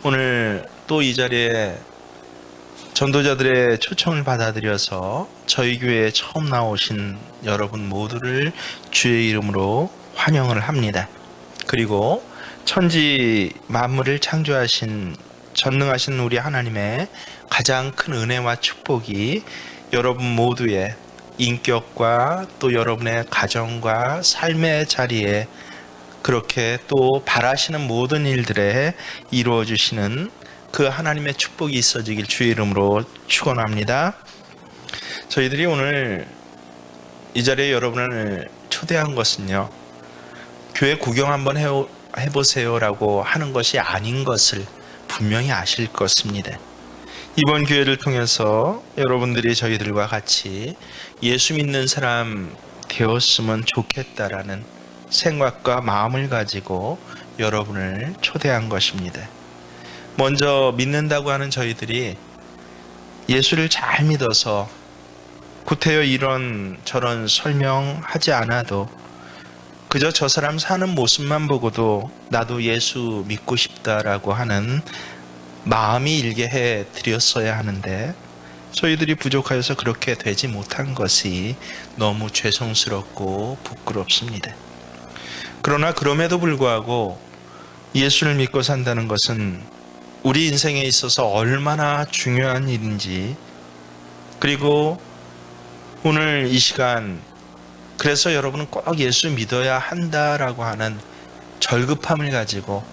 오늘 또 이 자리에 전도자들의 초청을 받아들여서 저희 교회에 처음 나오신 여러분 모두를 주의 이름으로 환영을 합니다. 그리고 천지 만물을 창조하신 전능하신 우리 하나님의 가장 큰 은혜와 축복이 여러분 모두의 인격과 또 여러분의 가정과 삶의 자리에 그렇게 또 바라시는 모든 일들에 이루어 주시는 그 하나님의 축복이 있어지길 주의 이름으로 축원합니다. 저희들이 오늘 이 자리에 여러분을 초대한 것은요, 교회 구경 한번 해보세요라고 하는 것이 아닌 것을 분명히 아실 것입니다. 이번 기회를 통해서 여러분들이 저희들과 같이 예수 믿는 사람 되었으면 좋겠다라는 생각과 마음을 가지고 여러분을 초대한 것입니다. 먼저 믿는다고 하는 저희들이 예수를 잘 믿어서 구태여 이런 저런 설명하지 않아도 그저 저 사람 사는 모습만 보고도 나도 예수 믿고 싶다라고 하는 마음이 일게 해 드렸어야 하는데 저희들이 부족하여서 그렇게 되지 못한 것이 너무 죄송스럽고 부끄럽습니다. 그러나 그럼에도 불구하고 예수를 믿고 산다는 것은 우리 인생에 있어서 얼마나 중요한 일인지, 그리고 오늘 이 시간 그래서 여러분은 꼭 예수 믿어야 한다라고 하는 절급함을 가지고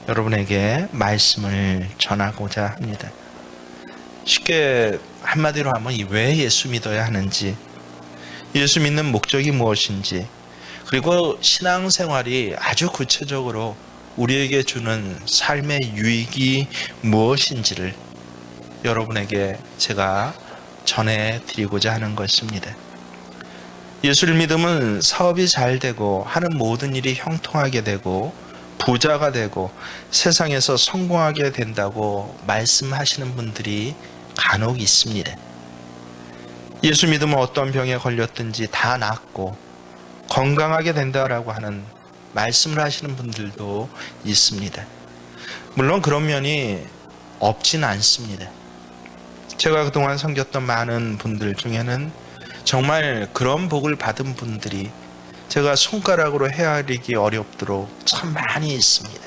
여러분에게 말씀을 전하고자 합니다. 쉽게 한마디로 하면 왜 예수 믿어야 하는지, 예수 믿는 목적이 무엇인지, 그리고 신앙생활이 아주 구체적으로 우리에게 주는 삶의 유익이 무엇인지를 여러분에게 제가 전해드리고자 하는 것입니다. 예수를 믿으면 사업이 잘 되고 하는 모든 일이 형통하게 되고 부자가 되고 세상에서 성공하게 된다고 말씀하시는 분들이 간혹 있습니다. 예수 믿으면 어떤 병에 걸렸든지 다 낫고 건강하게 된다라고 하는 말씀을 하시는 분들도 있습니다. 물론 그런 면이 없진 않습니다. 제가 그동안 섬겼던 많은 분들 중에는 정말 그런 복을 받은 분들이 제가 손가락으로 헤아리기 어렵도록 참 많이 있습니다.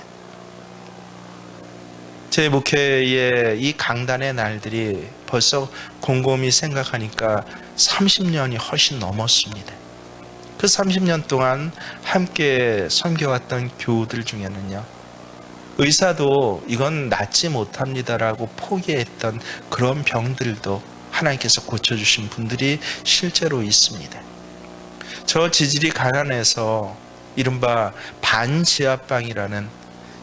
제 목회의 이 강단의 날들이 벌써 곰곰이 생각하니까 30년이 훨씬 넘었습니다. 그 30년 동안 함께 섬겨왔던 교우들 중에는요, 의사도 이건 낫지 못합니다라고 포기했던 그런 병들도 하나님께서 고쳐주신 분들이 실제로 있습니다. 저 지질이 가난해서 이른바 반지하방이라는,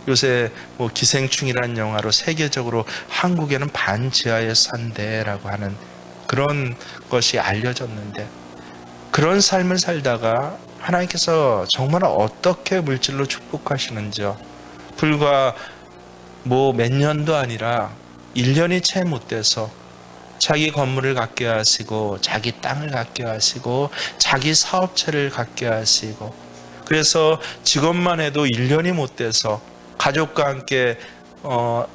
요새 기생충이라는 영화로 세계적으로 한국에는 반지하에 산대라고 하는 그런 것이 알려졌는데, 그런 삶을 살다가 하나님께서 정말 어떻게 물질로 축복하시는지요. 불과 몇 년도 아니라 1년이 채 못 돼서 자기 건물을 갖게 하시고 자기 땅을 갖게 하시고 자기 사업체를 갖게 하시고, 그래서 직업만 해도 1년이 못 돼서 가족과 함께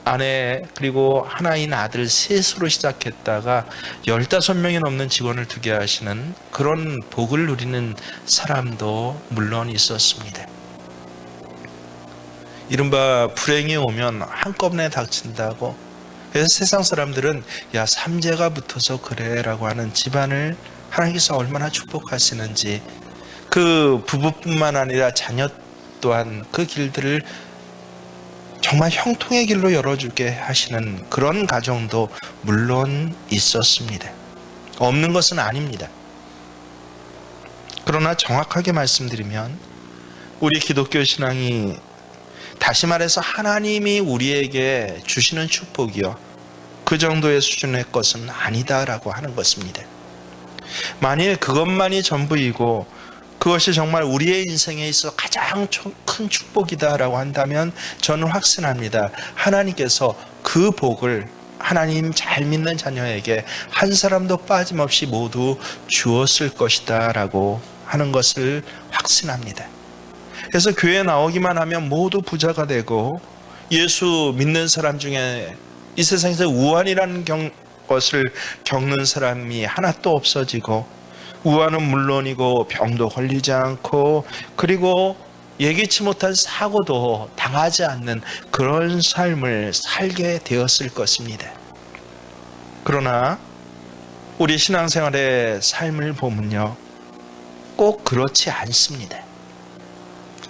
아내 그리고 하나인 아들 셋으로 시작했다가 15명이 넘는 직원을 두게 하시는 그런 복을 누리는 사람도 물론 있었습니다. 이른바 불행이 오면 한꺼번에 닥친다고, 그래서 세상 사람들은 야 삼재가 붙어서 그래 라고 하는 집안을 하나님께서 얼마나 축복하시는지, 그 부부뿐만 아니라 자녀 또한 그 길들을 정말 형통의 길로 열어주게 하시는 그런 가정도 물론 있었습니다. 없는 것은 아닙니다. 그러나 정확하게 말씀드리면 우리 기독교 신앙이, 다시 말해서 하나님이 우리에게 주시는 축복이요, 그 정도의 수준의 것은 아니다라고 하는 것입니다. 만일 그것만이 전부이고 그것이 정말 우리의 인생에 있어 가장 큰 축복이다라고 한다면 저는 확신합니다. 하나님께서 그 복을 하나님 잘 믿는 자녀에게 한 사람도 빠짐없이 모두 주었을 것이다 라고 하는 것을 확신합니다. 그래서 교회에 나오기만 하면 모두 부자가 되고 예수 믿는 사람 중에 이 세상에서 우환이라는 것을 겪는 사람이 하나도 없어지고, 우환은 물론이고 병도 걸리지 않고, 그리고 예기치 못한 사고도 당하지 않는 그런 삶을 살게 되었을 것입니다. 그러나 우리 신앙생활의 삶을 보면요, 꼭 그렇지 않습니다.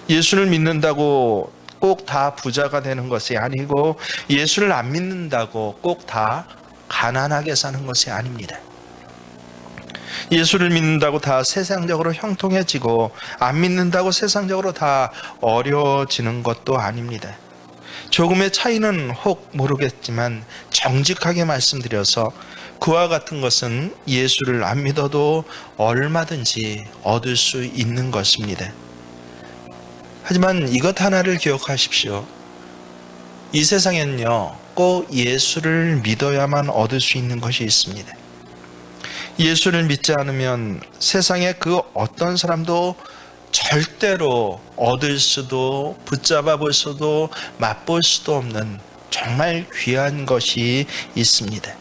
예수를 믿는다고 꼭 다 부자가 되는 것이 아니고, 예수를 안 믿는다고 꼭 다 가난하게 사는 것이 아닙니다. 예수를 믿는다고 다 세상적으로 형통해지고, 안 믿는다고 세상적으로 다 어려워지는 것도 아닙니다. 조금의 차이는 혹 모르겠지만 정직하게 말씀드려서, 그와 같은 것은 예수를 안 믿어도 얼마든지 얻을 수 있는 것입니다. 하지만 이것 하나를 기억하십시오. 이 세상에는요, 꼭 예수를 믿어야만 얻을 수 있는 것이 있습니다. 예수를 믿지 않으면 세상에 그 어떤 사람도 절대로 얻을 수도 붙잡아 볼 수도 맛볼 수도 없는 정말 귀한 것이 있습니다.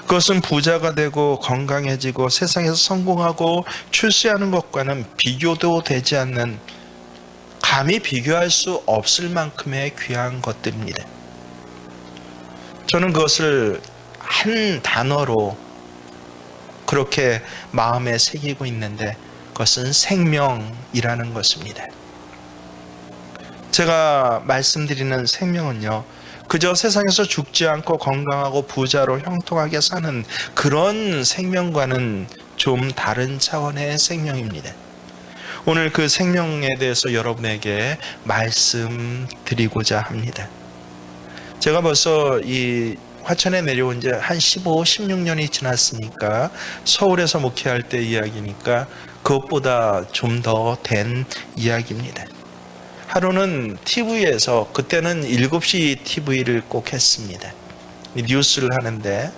그것은 부자가 되고 건강해지고 세상에서 성공하고 출세하는 것과는 비교도 되지 않는, 감히 비교할 수 없을 만큼의 귀한 것들입니다. 저는 그것을 한 단어로 그렇게 마음에 새기고 있는데, 그것은 생명이라는 것입니다. 제가 말씀드리는 생명은요, 그저 세상에서 죽지 않고 건강하고 부자로 형통하게 사는 그런 생명과는 좀 다른 차원의 생명입니다. 오늘 그 생명에 대해서 여러분에게 말씀드리고자 합니다. 제가 벌써 이 화천에 내려온 지 한 15, 16년이 지났으니까, 서울에서 목회할 때 이야기니까 그것보다 좀 더 된 이야기입니다. 하루는 TV에서, 그때는 7시 TV를 꼭 했습니다. 뉴스를 하는데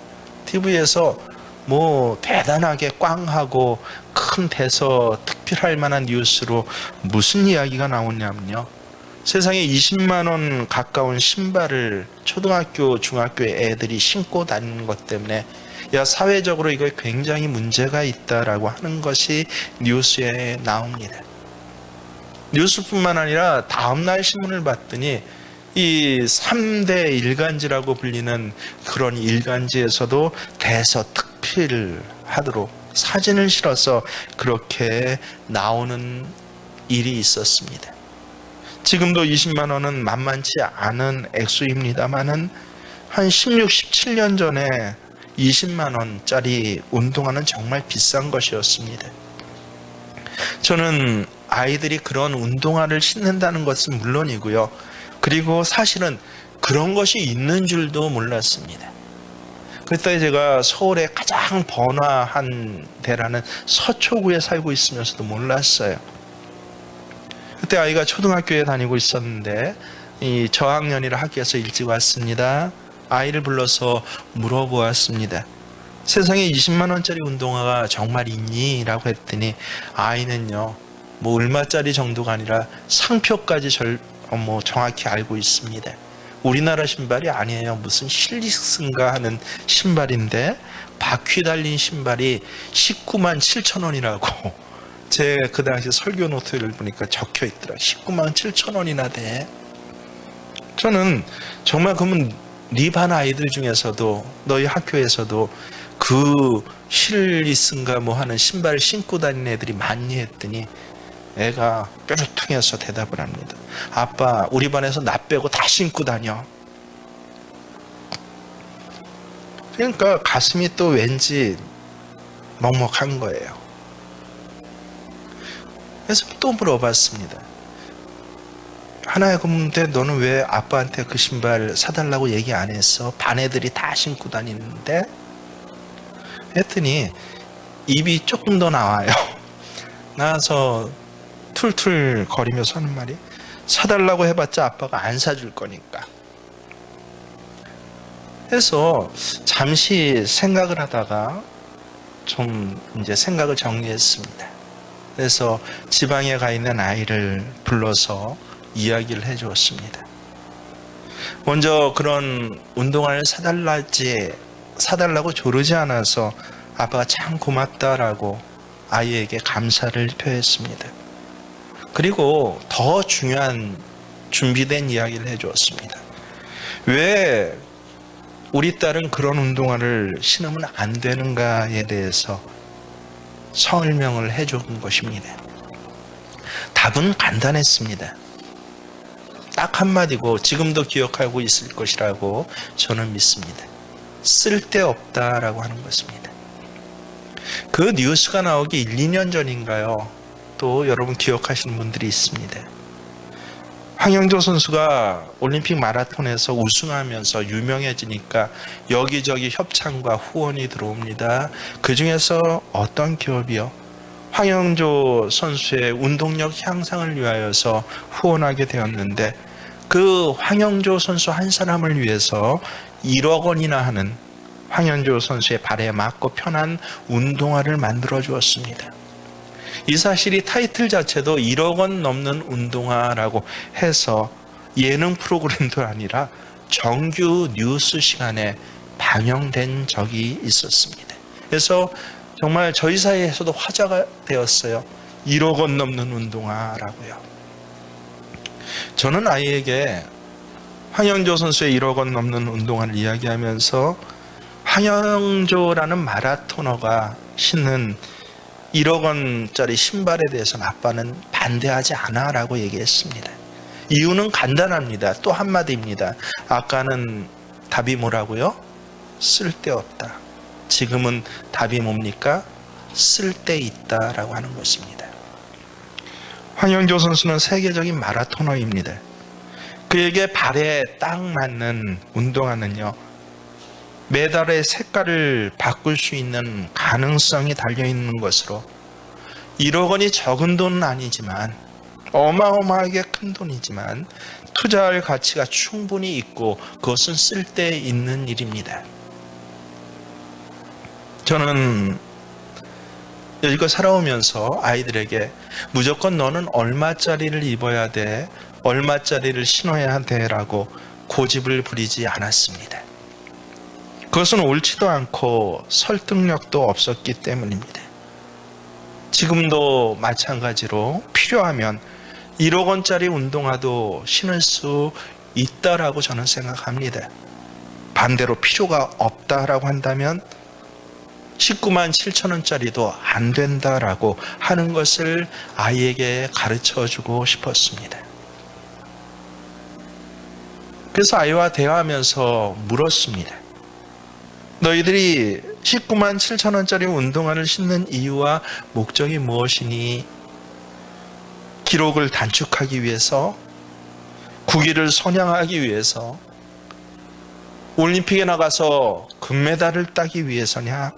TV에서 뭐 대단하게 꽝하고 큰 데서 특별할 만한 뉴스로 무슨 이야기가 나오냐면요, 세상에 20만 원 가까운 신발을 초등학교, 중학교 애들이 신고 다니는 것 때문에, 야, 사회적으로 이거 굉장히 문제가 있다라고 하는 것이 뉴스에 나옵니다. 뉴스뿐만 아니라 다음날 신문을 봤더니 이 3대 일간지라고 불리는 그런 일간지에서도 대서특필을 하도록 사진을 실어서 그렇게 나오는 일이 있었습니다. 지금도 20만 원은 만만치 않은 액수입니다만은 한 16, 17년 전에 20만 원짜리 운동화는 정말 비싼 것이었습니다. 저는 아이들이 그런 운동화를 신는다는 것은 물론이고요, 그리고 사실은 그런 것이 있는 줄도 몰랐습니다. 그때 제가 서울의 가장 번화한 데라는 서초구에 살고 있으면서도 몰랐어요. 그때 아이가 초등학교에 다니고 있었는데, 이 저학년이라 학교에서 일찍 왔습니다. 아이를 불러서 물어보았습니다. 세상에 20만 원짜리 운동화가 정말 있니? 라고 했더니, 아이는요, 뭐 얼마짜리 정도가 아니라 상표까지 정확히 알고 있습니다. 우리나라 신발이 아니에요. 무슨 실리슨가 하는 신발인데, 바퀴 달린 신발이 19만 7천 원이라고 제 그 당시 설교 노트를 보니까 적혀 있더라. 19만 7천 원이나 돼. 저는 정말, 그러면 네 반 아이들 중에서도, 너희 학교에서도 그 실리슨가 뭐 하는 신발을 신고 다니는 애들이 많니 했더니, 애가 뾰루퉁해서 대답을 합니다. 아빠, 우리 반에서 나 빼고 다 신고 다녀. 그러니까 가슴이 또 왠지 먹먹한 거예요. 그래서 또 물어봤습니다. 하나야, 근데 너는 왜 아빠한테 그 신발 사달라고 얘기 안 했어? 반 애들이 다 신고 다니는데? 했더니 입이 조금 더 나와요. 나와서 툴툴 거리면서 하는 말이, 사달라고 해봤자 아빠가 안 사줄 거니까. 해서 잠시 생각을 하다가 좀 이제 생각을 정리했습니다. 그래서 지방에 가 있는 아이를 불러서 이야기를 해주었습니다. 먼저 그런 운동화를 사달라고 조르지 않아서 아빠가 참 고맙다라고 아이에게 감사를 표했습니다. 그리고 더 중요한 준비된 이야기를 해주었습니다. 왜 우리 딸은 그런 운동화를 신으면 안 되는가에 대해서 설명을 해준 것입니다. 답은 간단했습니다. 딱 한마디고 지금도 기억하고 있을 것이라고 저는 믿습니다. 쓸데없다라고 하는 것입니다. 그 뉴스가 나오기 1, 2년 전인가요? 또 여러분 기억하시는 분들이 있습니다. 황영조 선수가 올림픽 마라톤에서 우승하면서 유명해지니까 여기저기 협찬과 후원이 들어옵니다. 그 중에서 어떤 기업이요? 황영조 선수의 운동력 향상을 위하여서 후원하게 되었는데 그 황영조 선수 한 사람을 위해서 1억 원이나 하는 황영조 선수의 발에 맞고 편한 운동화를 만들어 주었습니다. 이 사실이 타이틀 자체도 1억 원 넘는 운동화라고 해서 예능 프로그램도 아니라 정규 뉴스 시간에 방영된 적이 있었습니다. 그래서 정말 저희 사이에서도 화제가 되었어요. 1억 원 넘는 운동화라고요. 저는 아이에게 황영조 선수의 1억 원 넘는 운동화를 이야기하면서 황영조라는 마라토너가 신는 1억 원짜리 신발에 대해서는 아빠는 반대하지 않아 라고 얘기했습니다. 이유는 간단합니다. 또 한마디입니다. 아까는 답이 뭐라고요? 쓸데없다. 지금은 답이 뭡니까? 쓸데있다 라고 하는 것입니다. 황영조 선수는 세계적인 마라토너입니다. 그에게 발에 딱 맞는 운동화는요, 메달의 색깔을 바꿀 수 있는 가능성이 달려있는 것으로 1억 원이 적은 돈은 아니지만 어마어마하게 큰 돈이지만 투자할 가치가 충분히 있고 그것은 쓸데있는 일입니다. 저는 여지껏 살아오면서 아이들에게 무조건 너는 얼마짜리를 입어야 돼, 얼마짜리를 신어야 돼 라고 고집을 부리지 않았습니다. 그것은 옳지도 않고 설득력도 없었기 때문입니다. 지금도 마찬가지로 필요하면 1억 원짜리 운동화도 신을 수 있다라고 저는 생각합니다. 반대로 필요가 없다라고 한다면 19만 7천 원짜리도 안 된다라고 하는 것을 아이에게 가르쳐주고 싶었습니다. 그래서 아이와 대화하면서 물었습니다. 너희들이 19만 7천 원짜리 운동화를 신는 이유와 목적이 무엇이니? 기록을 단축하기 위해서? 국위를 선양하기 위해서? 올림픽에 나가서 금메달을 따기 위해서냐?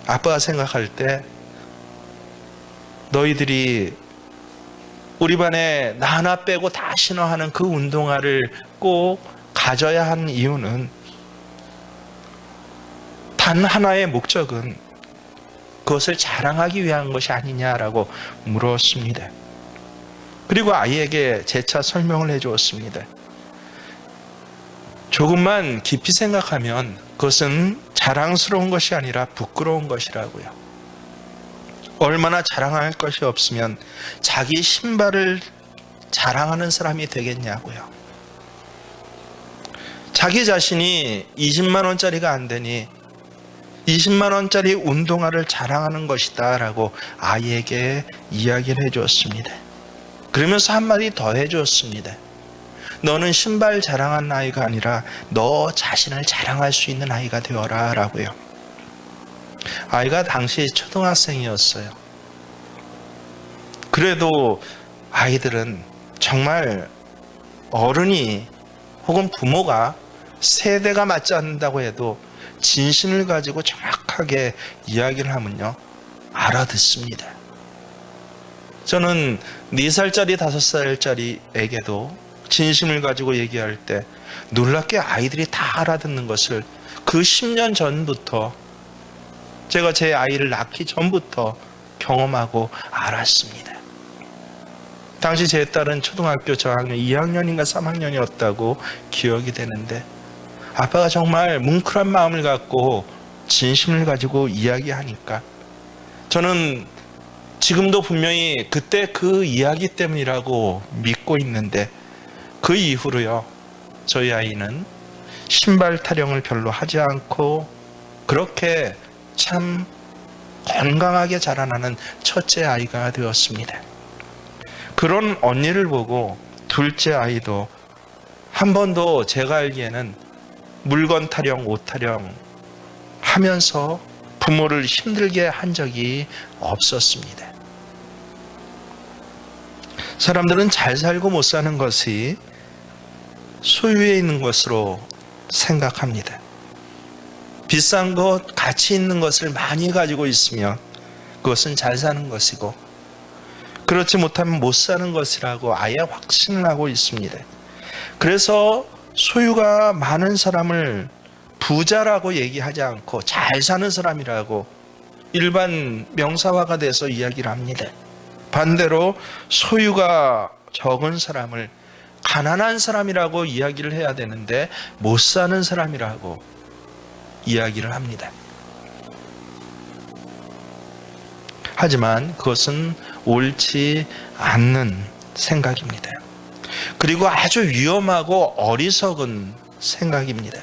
아빠가 생각할 때 너희들이 우리 반에 나 하나 빼고 다 신어하는 그 운동화를 꼭 가져야 하는 이유는 단 하나의 목적은 그것을 자랑하기 위한 것이 아니냐라고 물었습니다. 그리고 아이에게 재차 설명을 해주었습니다. 조금만 깊이 생각하면 그것은 자랑스러운 것이 아니라 부끄러운 것이라고요. 얼마나 자랑할 것이 없으면 자기 신발을 자랑하는 사람이 되겠냐고요. 자기 자신이 20만 원짜리가 안 되니 20만 원짜리 운동화를 자랑하는 것이다 라고 아이에게 이야기를 해주었습니다. 그러면서 한마디 더 해주었습니다. 너는 신발 자랑하는 아이가 아니라 너 자신을 자랑할 수 있는 아이가 되어라 라고요. 아이가 당시 초등학생이었어요. 그래도 아이들은 정말 어른이 혹은 부모가 세대가 맞지 않는다고 해도 진심을 가지고 정확하게 이야기를 하면요, 알아듣습니다. 저는 4살짜리, 5살짜리에게도 진심을 가지고 얘기할 때 놀랍게 아이들이 다 알아듣는 것을 그 10년 전부터 제가 제 아이를 낳기 전부터 경험하고 알았습니다. 당시 제 딸은 초등학교 저학년 2학년인가 3학년이었다고 기억이 되는데 아빠가 정말 뭉클한 마음을 갖고 진심을 가지고 이야기하니까 저는 지금도 분명히 그때 그 이야기 때문이라고 믿고 있는데 그 이후로요, 저희 아이는 신발 타령을 별로 하지 않고 그렇게 참 건강하게 자라나는 첫째 아이가 되었습니다. 그런 언니를 보고 둘째 아이도 한 번도 제가 알기에는 물건 타령, 옷 타령 하면서 부모를 힘들게 한 적이 없었습니다. 사람들은 잘 살고 못 사는 것이 소유에 있는 것으로 생각합니다. 비싼 것, 가치 있는 것을 많이 가지고 있으면 그것은 잘 사는 것이고 그렇지 못하면 못 사는 것이라고 아예 확신을 하고 있습니다. 그래서 소유가 많은 사람을 부자라고 얘기하지 않고 잘 사는 사람이라고 일반 명사화가 돼서 이야기를 합니다. 반대로 소유가 적은 사람을 가난한 사람이라고 이야기를 해야 되는데 못 사는 사람이라고 이야기를 합니다. 하지만 그것은 옳지 않는 생각입니다. 그리고 아주 위험하고 어리석은 생각입니다.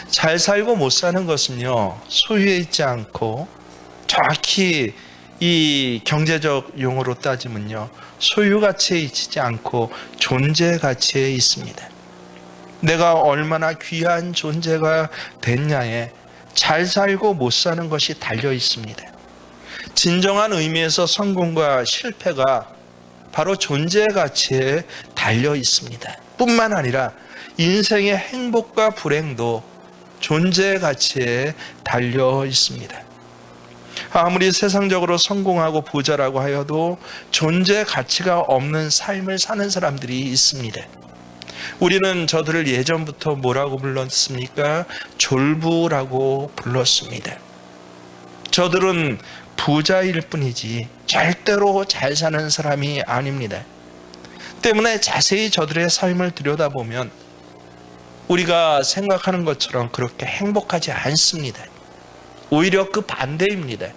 잘 살고 못 사는 것은요, 소유에 있지 않고 정확히 이 경제적 용어로 따지면요, 소유 가치에 있지 않고 존재 가치에 있습니다. 내가 얼마나 귀한 존재가 됐냐에 잘 살고 못 사는 것이 달려 있습니다. 진정한 의미에서 성공과 실패가 바로 존재 가치에 달려 있습니다. 뿐만 아니라 인생의 행복과 불행도 존재 가치에 달려 있습니다. 아무리 세상적으로 성공하고 부자라고 하여도 존재 가치가 없는 삶을 사는 사람들이 있습니다. 우리는 저들을 예전부터 뭐라고 불렀습니까? 졸부라고 불렀습니다. 저들은 부자일 뿐이지 절대로 잘 사는 사람이 아닙니다. 때문에 자세히 저들의 삶을 들여다보면 우리가 생각하는 것처럼 그렇게 행복하지 않습니다. 오히려 그 반대입니다.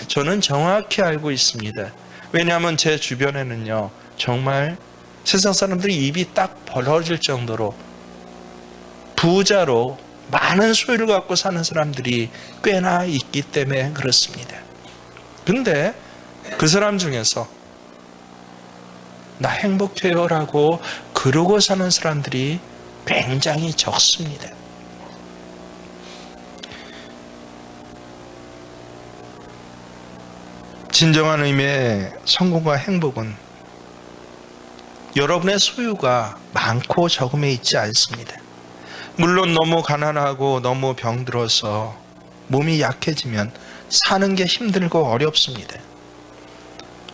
저는 정확히 알고 있습니다. 왜냐하면 제 주변에는요, 정말 세상 사람들이 입이 딱 벌어질 정도로 부자로 많은 소유를 갖고 사는 사람들이 꽤나 있기 때문에 그렇습니다. 근데 그 사람 중에서 나 행복해요 라고 그러고 사는 사람들이 굉장히 적습니다. 진정한 의미의 성공과 행복은 여러분의 소유가 많고 적음에 있지 않습니다. 물론 너무 가난하고 너무 병들어서 몸이 약해지면 사는 게 힘들고 어렵습니다.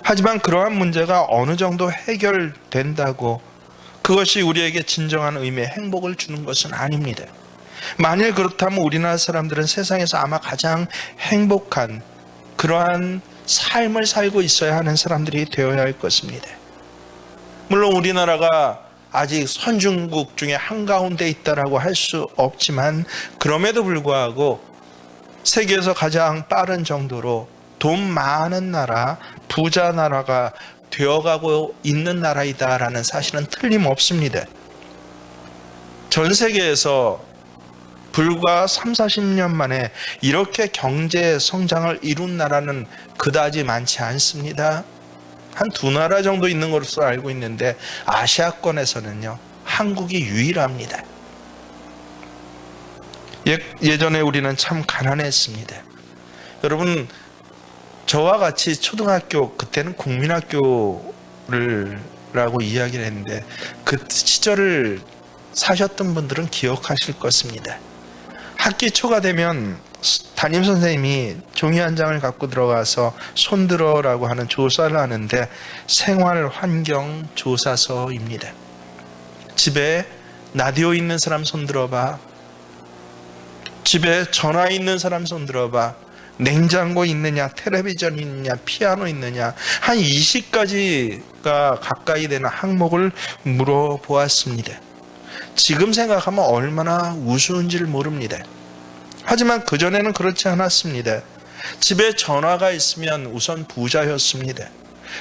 하지만 그러한 문제가 어느 정도 해결된다고 그것이 우리에게 진정한 의미의 행복을 주는 것은 아닙니다. 만일 그렇다면 우리나라 사람들은 세상에서 아마 가장 행복한 그러한 삶을 살고 있어야 하는 사람들이 되어야 할 것입니다. 물론 우리나라가 아직 선진국 중에 한가운데 있다라고 할 수 없지만 그럼에도 불구하고 세계에서 가장 빠른 정도로 돈 많은 나라, 부자 나라가 되어가고 있는 나라이다라는 사실은 틀림없습니다. 전 세계에서 불과 30-40년 만에 이렇게 경제 성장을 이룬 나라는 그다지 많지 않습니다. 한 두 나라 정도 있는 것으로 알고 있는데 아시아권에서는요, 한국이 유일합니다. 예전에 우리는 참 가난했습니다. 여러분, 저와 같이 초등학교, 그때는 국민학교를 라고 이야기를 했는데 그 시절을 사셨던 분들은 기억하실 것입니다. 학기 초가 되면 담임 선생님이 종이 한 장을 갖고 들어가서 손들어라고 하는 조사를 하는데 생활 환경 조사서입니다. 집에 라디오 있는 사람 손들어봐. 집에 전화 있는 사람 손들어봐. 냉장고 있느냐, 텔레비전 있느냐, 피아노 있느냐, 한 20가지가 가까이 되는 항목을 물어보았습니다. 지금 생각하면 얼마나 우스운지를 모릅니다. 하지만 그전에는 그렇지 않았습니다. 집에 전화가 있으면 우선 부자였습니다.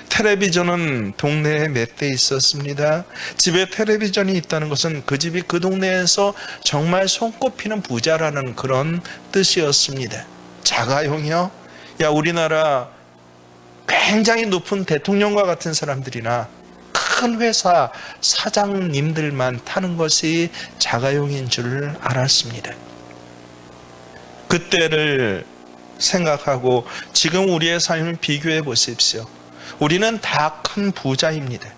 텔레비전은 동네에 몇 대 있었습니다. 집에 텔레비전이 있다는 것은 그 집이 그 동네에서 정말 손꼽히는 부자라는 그런 뜻이었습니다. 자가용이요? 야, 우리나라 굉장히 높은 대통령과 같은 사람들이나 큰 회사 사장님들만 타는 것이 자가용인 줄 알았습니다. 그때를 생각하고 지금 우리의 삶을 비교해 보십시오. 우리는 다 큰 부자입니다.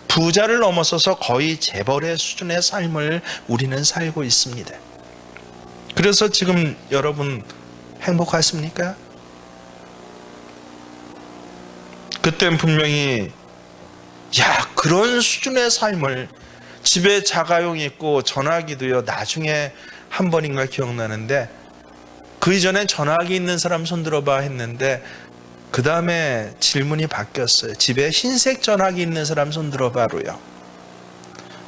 부자를 넘어서서 거의 재벌의 수준의 삶을 우리는 살고 있습니다. 그래서 지금 여러분 행복하십니까? 그땐 분명히 그런 수준의 삶을, 집에 자가용이 있고 전화기도요, 나중에 한 번인가 기억나는데 그 이전에 전화기 있는 사람 손들어봐 했는데 그 다음에 질문이 바뀌었어요. 집에 흰색 전화기 있는 사람 손들어봐로요.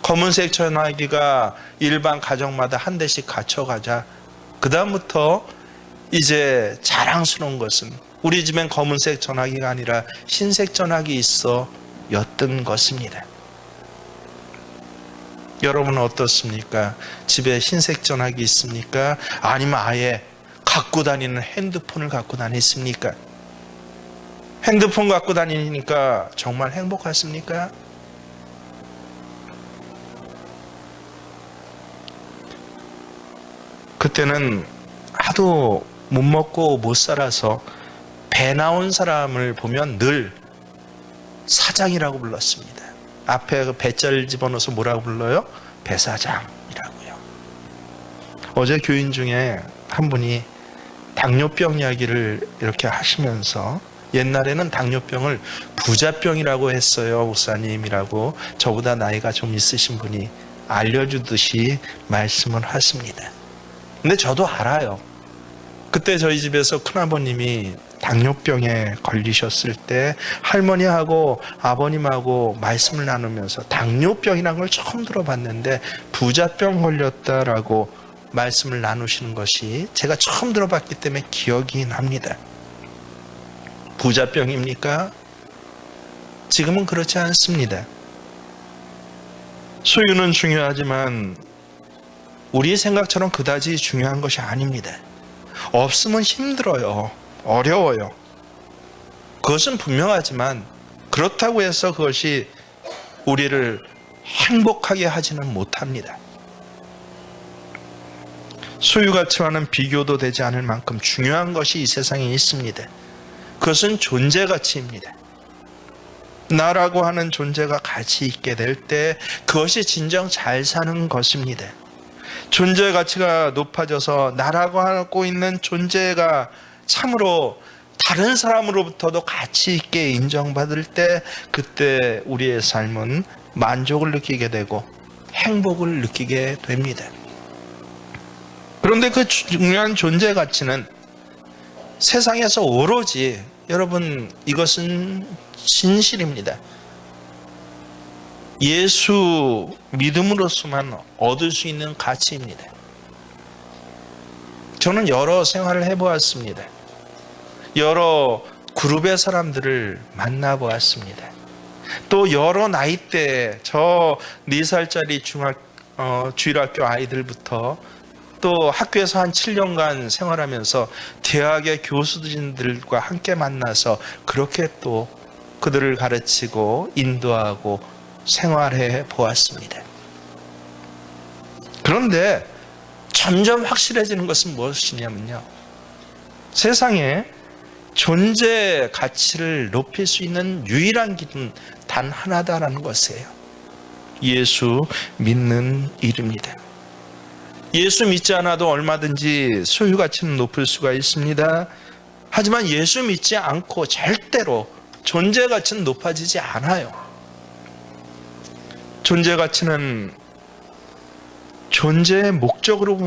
검은색 전화기가 일반 가정마다 한 대씩 갖춰가자 그 다음부터 이제 자랑스러운 것은 우리 집엔 검은색 전화기가 아니라 흰색 전화기 있어 였던 것입니다. 여러분은 어떻습니까? 집에 흰색 전화기 있습니까? 아니면 아예 갖고 다니는 핸드폰을 갖고 다니십니까? 핸드폰 갖고 다니니까 정말 행복하십니까? 그때는 하도 못 먹고 못 살아서 배 나온 사람을 보면 늘 사장이라고 불렀습니다. 앞에 그 배자를 집어넣어서 뭐라고 불러요? 배사장이라고요. 어제 교인 중에 한 분이 당뇨병 이야기를 이렇게 하시면서 옛날에는 당뇨병을 부자병이라고 했어요, 목사님이라고 저보다 나이가 좀 있으신 분이 알려주듯이 말씀을 하십니다. 근데 저도 알아요. 그때 저희 집에서 큰아버님이 당뇨병에 걸리셨을 때 할머니하고 아버님하고 말씀을 나누면서 당뇨병이라는 걸 처음 들어봤는데 부자병 걸렸다라고 말씀을 나누시는 것이 제가 처음 들어봤기 때문에 기억이 납니다. 부자병입니까? 지금은 그렇지 않습니다. 소유는 중요하지만 우리 생각처럼 그다지 중요한 것이 아닙니다. 없으면 힘들어요. 어려워요. 그것은 분명하지만 그렇다고 해서 그것이 우리를 행복하게 하지는 못합니다. 소유 가치와는 비교도 되지 않을 만큼 중요한 것이 이 세상에 있습니다. 그것은 존재 가치입니다. 나라고 하는 존재가 가치 있게 될 때 그것이 진정 잘 사는 것입니다. 존재 가치가 높아져서 나라고 하고 있는 존재가 참으로 다른 사람으로부터도 가치 있게 인정받을 때 그때 우리의 삶은 만족을 느끼게 되고 행복을 느끼게 됩니다. 그런데 그 중요한 존재 가치는 세상에서 오로지, 여러분 이것은 진실입니다, 예수 믿음으로서만 얻을 수 있는 가치입니다. 저는 여러 생활을 해보았습니다. 여러 그룹의 사람들을 만나보았습니다. 또 여러 나이대에 저 4살짜리 주일학교 아이들부터 또 학교에서 한 7년간 생활하면서 대학의 교수진들과 함께 만나서 그렇게 또 그들을 가르치고 인도하고 생활해 보았습니다. 그런데 점점 확실해지는 것은 무엇이냐면요, 세상에 존재 가치를 높일 수 있는 유일한 길은 단 하나다라는 것이에요. 예수 믿는 일입니다. 예수 믿지 않아도 얼마든지 소유 가치는 높일 수가 있습니다. 하지만 예수 믿지 않고 절대로 존재 가치는 높아지지 않아요. 존재 가치는 존재의 목적으로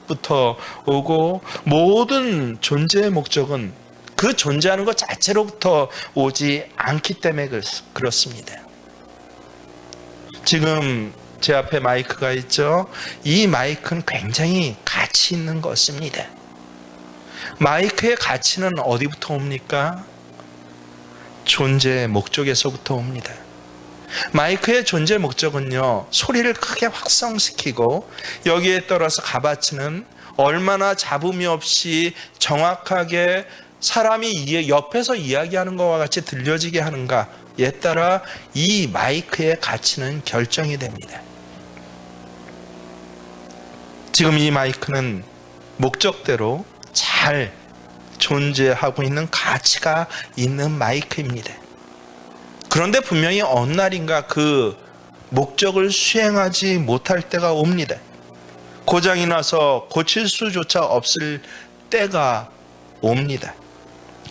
어디부터 오고 모든 존재의 목적은 그 존재하는 것 자체로부터 오지 않기 때문에 그렇습니다. 지금 제 앞에 마이크가 있죠. 이 마이크는 굉장히 가치 있는 것입니다. 마이크의 가치는 어디부터 옵니까? 존재의 목적에서부터 옵니다. 마이크의 존재 목적은요, 소리를 크게 확성시키고 여기에 따라서 값어치는 얼마나 잡음이 없이 정확하게 사람이 옆에서 이야기하는 것과 같이 들려지게 하는가에 따라 이 마이크의 가치는 결정이 됩니다. 지금 이 마이크는 목적대로 잘 존재하고 있는 가치가 있는 마이크입니다. 그런데 분명히 어느 날인가 그 목적을 수행하지 못할 때가 옵니다. 고장이 나서 고칠 수조차 없을 때가 옵니다.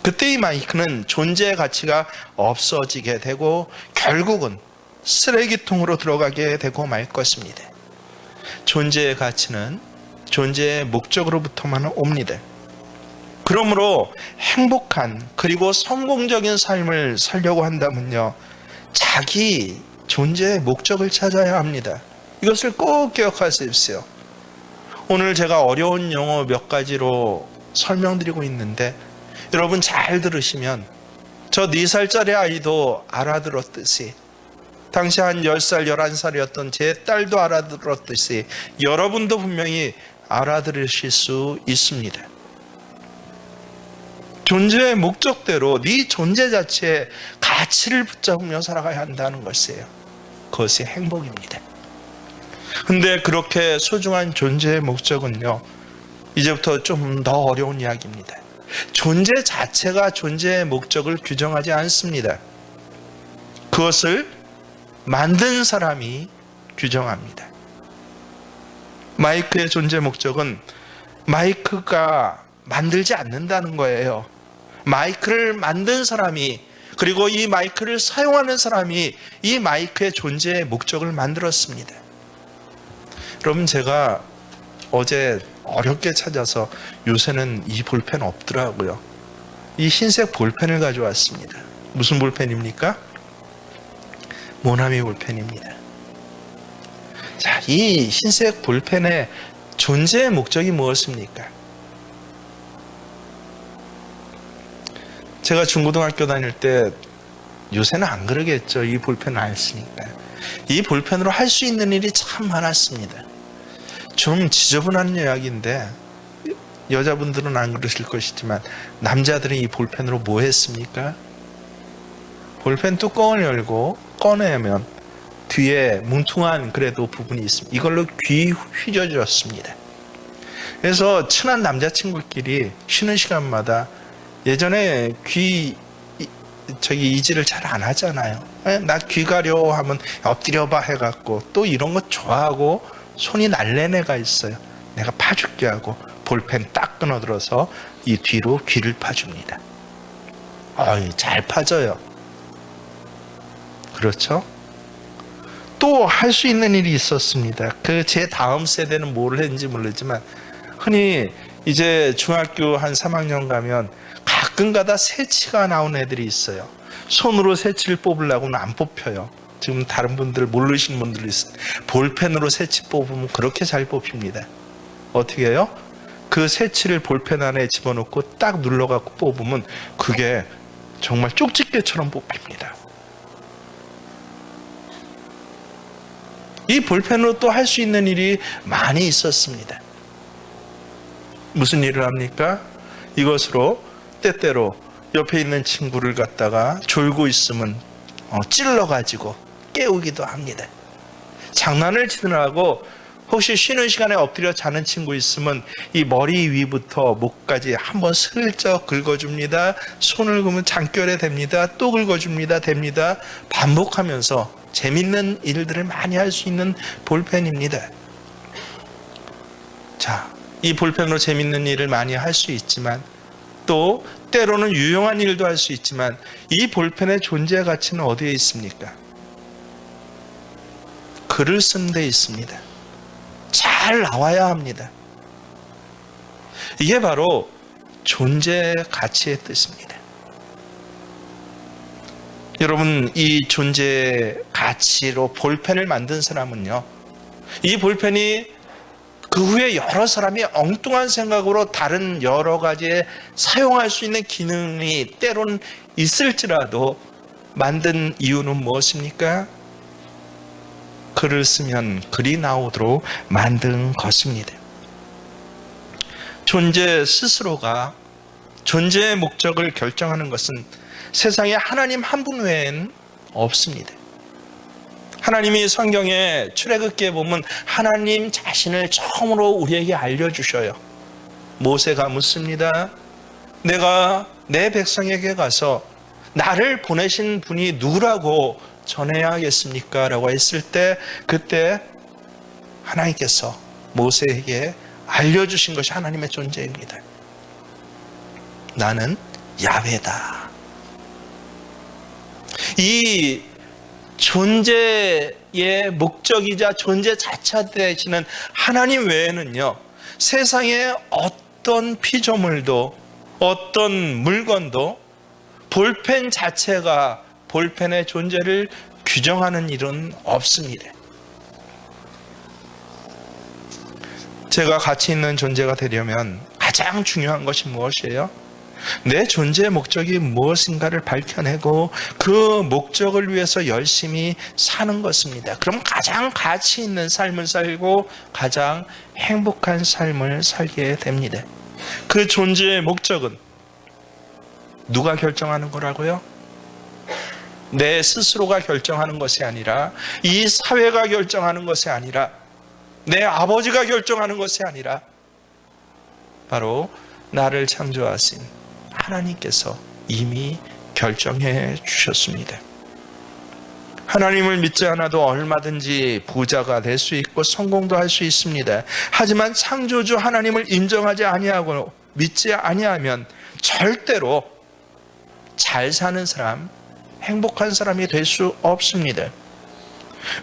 그때 이 마이크는 존재의 가치가 없어지게 되고 결국은 쓰레기통으로 들어가게 되고 말 것입니다. 존재의 가치는 존재의 목적으로부터만 옵니다. 그러므로 행복한 그리고 성공적인 삶을 살려고 한다면요, 자기 존재의 목적을 찾아야 합니다. 이것을 꼭 기억하십시오. 오늘 제가 어려운 용어 몇 가지로 설명드리고 있는데 여러분 잘 들으시면 저 4살짜리 아이도 알아들었듯이, 당시 한 10살, 11살이었던 제 딸도 알아들었듯이 여러분도 분명히 알아들으실 수 있습니다. 존재의 목적대로 네 존재 자체의 가치를 붙잡으며 살아가야 한다는 것이에요. 그것이 행복입니다. 근데 그렇게 소중한 존재의 목적은요, 이제부터 좀 더 어려운 이야기입니다. 존재 자체가 존재의 목적을 규정하지 않습니다. 그것을 만든 사람이 규정합니다. 마이크의 존재 목적은 마이크가 만들지 않는다는 거예요. 마이크를 만든 사람이, 그리고 이 마이크를 사용하는 사람이 이 마이크의 존재의 목적을 만들었습니다. 여러분, 제가 어제 어렵게 찾아서, 요새는 이 볼펜 없더라고요. 이 흰색 볼펜을 가져왔습니다. 무슨 볼펜입니까? 모나미 볼펜입니다. 자, 이 흰색 볼펜의 존재의 목적이 무엇입니까? 제가 중고등학교 다닐 때, 요새는 안 그러겠죠. 이 볼펜을 안 쓰니까. 이 볼펜으로 할 수 있는 일이 참 많았습니다. 좀 지저분한 이야기인데 여자분들은 안 그러실 것이지만 남자들은 이 볼펜으로 뭐 했습니까? 볼펜 뚜껑을 열고 꺼내면 뒤에 뭉퉁한 그래도 부분이 있습니다. 이걸로 귀 휘저었습니다. 그래서 친한 남자친구끼리 쉬는 시간마다, 예전에 귀 이질을 잘 안 하잖아요. 나 귀 가려 하면 엎드려봐 해갖고, 또 이런 거 좋아하고 손이 날랜 애가 있어요. 내가 파줄게 하고 볼펜 딱 끊어들어서 이 뒤로 귀를 파줍니다. 잘 파져요. 그렇죠? 또 할 수 있는 일이 있었습니다. 그 제 다음 세대는 뭘 했는지 모르지만, 흔히 이제 중학교 한 3학년 가면 가끔가다 새치가 나온 애들이 있어요. 손으로 새치를 뽑으려고는 안 뽑혀요. 지금 다른 분들 모르시는 분들이 있어요. 볼펜으로 새치 뽑으면 그렇게 잘 뽑힙니다. 어떻게 해요? 그 새치를 볼펜 안에 집어넣고 딱 눌러갖고 뽑으면 그게 정말 쪽집게처럼 뽑힙니다. 이 볼펜으로 또 할 수 있는 일이 많이 있었습니다. 무슨 일을 합니까? 이것으로 때때로 옆에 있는 친구를 갖다가 졸고 있으면 찔러가지고 깨우기도 합니다. 장난을 치느라고 혹시 쉬는 시간에 엎드려 자는 친구 있으면 이 머리 위부터 목까지 한번 슬쩍 긁어줍니다. 손을 그으면 장결에 댑니다. 또 긁어줍니다. 됩니다. 반복하면서 재밌는 일들을 많이 할 수 있는 볼펜입니다. 자, 이 볼펜으로 재밌는 일을 많이 할 수 있지만, 또 때로는 유용한 일도 할 수 있지만, 이 볼펜의 존재 가치는 어디에 있습니까? 글을 쓰는 데 있습니다. 잘 나와야 합니다. 이게 바로 존재 가치의 뜻입니다. 여러분, 이 존재 가치로 볼펜을 만든 사람은요, 이 볼펜이 그 후에 여러 사람이 엉뚱한 생각으로 다른 여러 가지에 사용할 수 있는 기능이 때론 있을지라도 만든 이유는 무엇입니까? 글을 쓰면 글이 나오도록 만든 것입니다. 존재 스스로가 존재의 목적을 결정하는 것은 세상에 하나님 한 분 외엔 없습니다. 하나님이 성경의 출애굽기에 보면 하나님 자신을 처음으로 우리에게 알려주셔요. 모세가 묻습니다. 내가 내 백성에게 가서 나를 보내신 분이 누구라고 전해야 하겠습니까? 라고 했을 때 그때 하나님께서 모세에게 알려주신 것이 하나님의 존재입니다. 나는 야훼다. 이 존재의 목적이자 존재 자체 되시는 하나님 외에는요, 세상에 어떤 피조물도 어떤 물건도 볼펜 자체가 볼펜의 존재를 규정하는 일은 없습니다. 제가 가치 있는 존재가 되려면 가장 중요한 것이 무엇이에요? 내 존재의 목적이 무엇인가를 밝혀내고 그 목적을 위해서 열심히 사는 것입니다. 그럼 가장 가치 있는 삶을 살고 가장 행복한 삶을 살게 됩니다. 그 존재의 목적은 누가 결정하는 거라고요? 내 스스로가 결정하는 것이 아니라, 이 사회가 결정하는 것이 아니라, 내 아버지가 결정하는 것이 아니라 바로 나를 창조하신 하나님께서 이미 결정해 주셨습니다. 하나님을 믿지 않아도 얼마든지 부자가 될 수 있고 성공도 할 수 있습니다. 하지만 창조주 하나님을 인정하지 아니하고 믿지 아니하면 절대로 잘 사는 사람, 행복한 사람이 될 수 없습니다.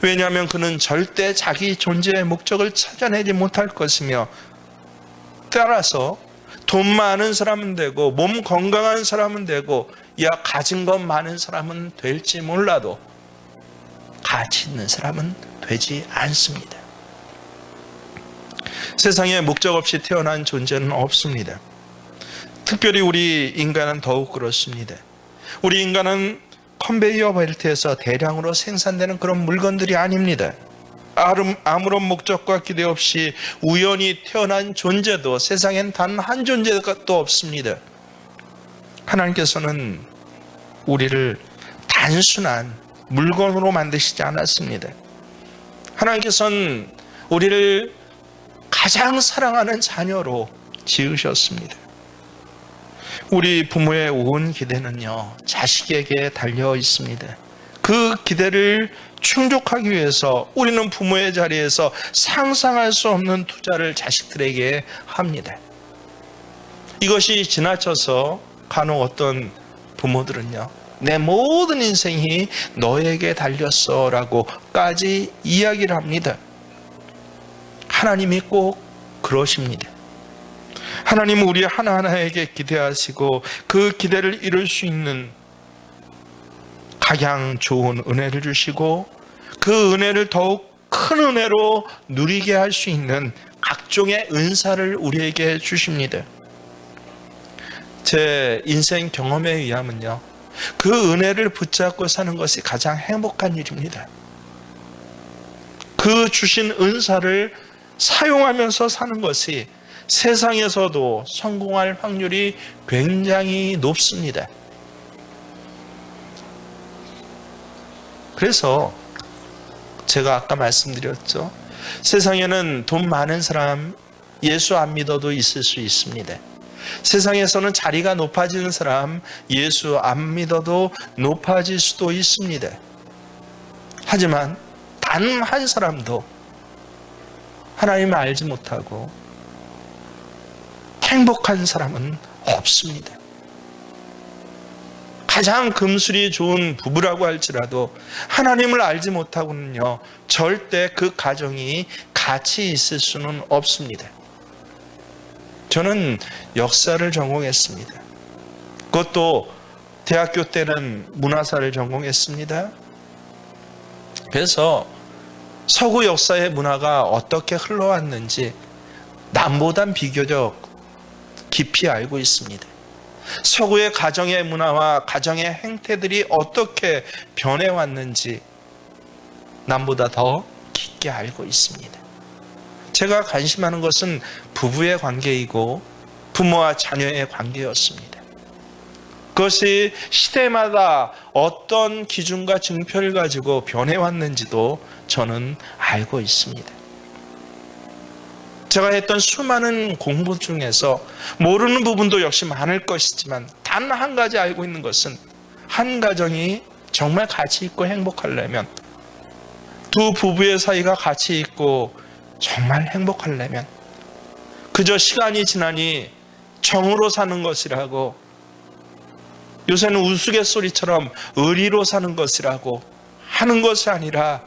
왜냐하면 그는 절대 자기 존재의 목적을 찾아내지 못할 것이며, 따라서 돈 많은 사람은 되고 몸 건강한 사람은 되고 가진 것 많은 사람은 될지 몰라도 가치 있는 사람은 되지 않습니다. 세상에 목적 없이 태어난 존재는 없습니다. 특별히 우리 인간은 더욱 그렇습니다. 우리 인간은 컨베이어 벨트에서 대량으로 생산되는 그런 물건들이 아닙니다. 아무런 목적과 기대 없이 우연히 태어난 존재도 세상엔 단 한 존재가 또 없습니다. 하나님께서는 우리를 단순한 물건으로 만드시지 않았습니다. 하나님께서는 우리를 가장 사랑하는 자녀로 지으셨습니다. 우리 부모의 온 기대는요, 자식에게 달려 있습니다. 그 기대를 충족하기 위해서 우리는 부모의 자리에서 상상할 수 없는 투자를 자식들에게 합니다. 이것이 지나쳐서 간혹 어떤 부모들은요, 내 모든 인생이 너에게 달렸어 라고까지 이야기를 합니다. 하나님이 꼭 그러십니다. 하나님은 우리 하나하나에게 기대하시고 그 기대를 이룰 수 있는 가장 좋은 은혜를 주시고 그 은혜를 더욱 큰 은혜로 누리게 할 수 있는 각종의 은사를 우리에게 주십니다. 제 인생 경험에 의하면요, 그 은혜를 붙잡고 사는 것이 가장 행복한 일입니다. 그 주신 은사를 사용하면서 사는 것이 세상에서도 성공할 확률이 굉장히 높습니다. 그래서 제가 아까 말씀드렸죠. 세상에는 돈 많은 사람, 예수 안 믿어도 있을 수 있습니다. 세상에서는 자리가 높아지는 사람, 예수 안 믿어도 높아질 수도 있습니다. 하지만 단 한 사람도 하나님을 알지 못하고 행복한 사람은 없습니다. 가장 금술이 좋은 부부라고 할지라도 하나님을 알지 못하고는요, 절대 그 가정이 가치 있을 수는 없습니다. 저는 역사를 전공했습니다. 그것도 대학교 때는 문화사를 전공했습니다. 그래서 서구 역사의 문화가 어떻게 흘러왔는지 남보단 비교적 깊이 알고 있습니다. 서구의 가정의 문화와 가정의 행태들이 어떻게 변해왔는지 남보다 더 깊게 알고 있습니다. 제가 관심하는 것은 부부의 관계이고 부모와 자녀의 관계였습니다. 그것이 시대마다 어떤 기준과 증표를 가지고 변해왔는지도 저는 알고 있습니다. 제가 했던 수많은 공부 중에서 모르는 부분도 역시 많을 것이지만 단 한 가지 알고 있는 것은 한 가정이 정말 가치 있고 행복하려면, 두 부부의 사이가 가치 있고 정말 행복하려면 그저 시간이 지나니 정으로 사는 것이라고, 요새는 우스갯소리처럼 의리로 사는 것이라고 하는 것이 아니라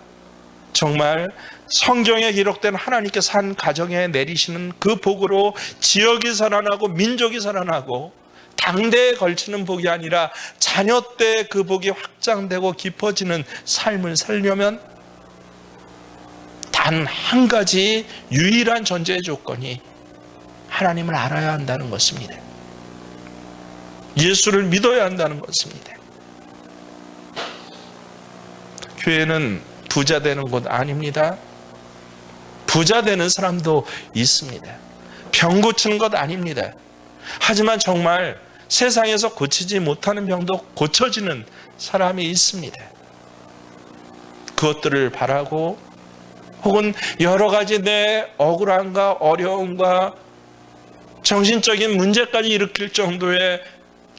정말 성경에 기록된 하나님께서 한 가정에 내리시는 그 복으로 지역이 살아나고 민족이 살아나고 당대에 걸치는 복이 아니라 자녀 때 그 복이 확장되고 깊어지는 삶을 살려면 단 한 가지 유일한 전제 조건이 하나님을 알아야 한다는 것입니다. 예수를 믿어야 한다는 것입니다. 교회는 부자 되는 곳 아닙니다. 부자 되는 사람도 있습니다. 병 고치는 것 아닙니다. 하지만 정말 세상에서 고치지 못하는 병도 고쳐지는 사람이 있습니다. 그것들을 바라고 혹은 여러 가지 내 억울함과 어려움과 정신적인 문제까지 일으킬 정도의